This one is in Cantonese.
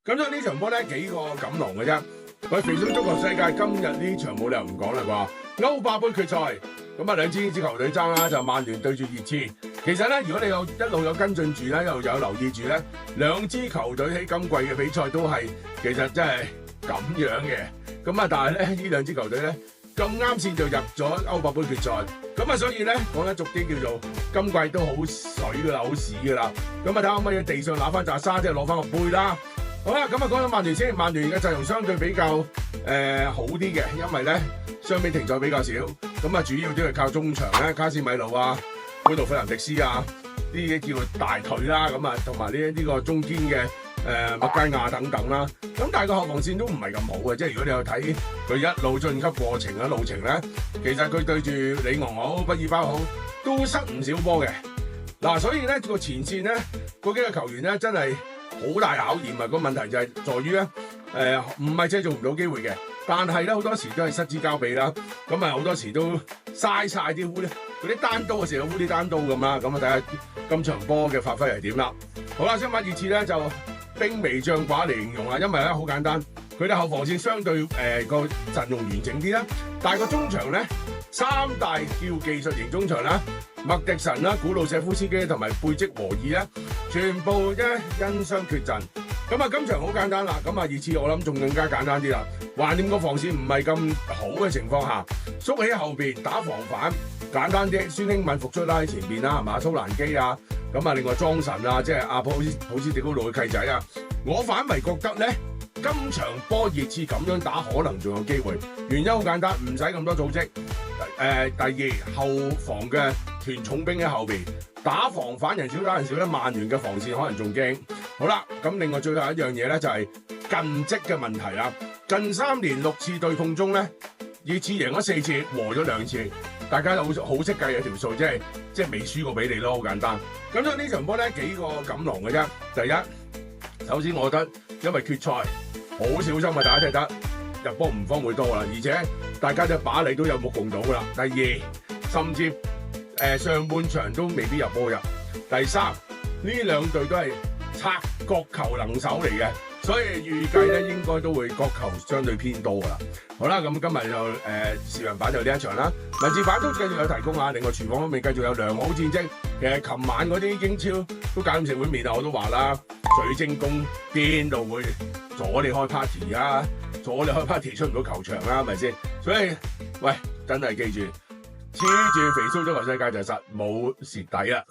咁所以呢場波咧幾個錦囊嘅啫。喂，肥叔足球世界今日呢場冇理由唔講啦啩？歐霸杯決賽，咁啊兩支球隊爭啦，就曼聯對住熱刺。其實咧，如果你一路有跟進住咧，一路有留意住咧，兩支球隊喺今季嘅比賽都係其實真係咁樣嘅。咁啊，但係咧呢兩支球隊咧咁啱先就入咗歐霸杯決賽。咁啊，所以咧講得俗啲叫做今季都好水噶啦，好屎噶啦。咁啊，睇下可唔可以地上揦翻紮沙，即係攞翻個杯啦。好啦，咁啊講緊曼聯先，曼聯嘅陣容相對比較好啲嘅，因為咧傷兵停賽比較少，咁啊主要都係靠中場咧，卡斯米路啊、貝杜費南迪斯啊，呢啲叫做大腿啦，咁啊同埋呢個中堅嘅麥佳亞等等啦。咁但係個後防線都唔係咁好嘅，即係如果你有睇佢一路晉級過程嘅路程咧，其實佢對住里昂好、畢爾包好都失唔少波嘅。嗱，所以咧個前線咧嗰幾個球員咧真係好大考驗啊！個問題就係在於咧，唔係製造唔到機會嘅，但係咧好多時都係失之交臂啦。咁啊好多時都嘥晒啲嗰啲單刀嘅時候，烏啲單刀咁啦。咁啊睇下今場波嘅發揮係點啦。好啦，相反熱刺咧就兵微將寡嚟形容啦，因為咧好簡單，佢哋後防線相對個陣容完整啲啦，但係個中場咧三大叫技術型中場啦。麥迪臣啦、古魯舍夫斯基同埋貝積和爾咧，全部咧因傷缺陣。咁啊，今場好簡單啦。咁啊，熱刺我諗仲更加簡單啲啦。橫掂個防線唔係咁好嘅情況下，縮喺後邊打防反，簡單啲。孫興敏復出啦喺前邊啦，係嘛？蘇蘭基啊，咁啊，另外莊臣啊，即係阿普斯迪高路嘅契仔啊。我反為覺得咧，今場波熱刺咁樣打可能仲有機會。原因好簡單，唔使咁多組織。第二後防嘅團重兵喺後邊打防反人少打人少咧，曼聯嘅防線可能仲驚。好啦，咁另外最後一樣嘢咧就係近績嘅問題啦。近3年6次對碰中咧，熱刺贏咗4次，和咗2次，大家都好識計嘅條數，即係未輸過俾你咯，好簡單。咁所以呢場波咧幾個錦囊嘅啫。第一，首先我覺得因為決賽好小心啊，大家睇得入波唔方會多啦，而且大家嘅把你都有目共睹噶啦。第二，甚至上半場都未必入波入。第三，呢兩隊都係拆角球能手嚟嘅，所以預計咧應該都會角球相對偏多噶啦。好啦，咁今日就視頻版就呢一場啦，文字版都繼續有提供啊。另外廚房方面繼續有良好戰績。其實琴晚嗰啲英超都搞掂食碗麵啊，我都話啦，水晶宮邊度會阻你開 party 啊？阻你開 party 出唔到球場啦，係咪先？所以喂，真係記住，黐住肥蘇足球世界就實冇蝕底啦。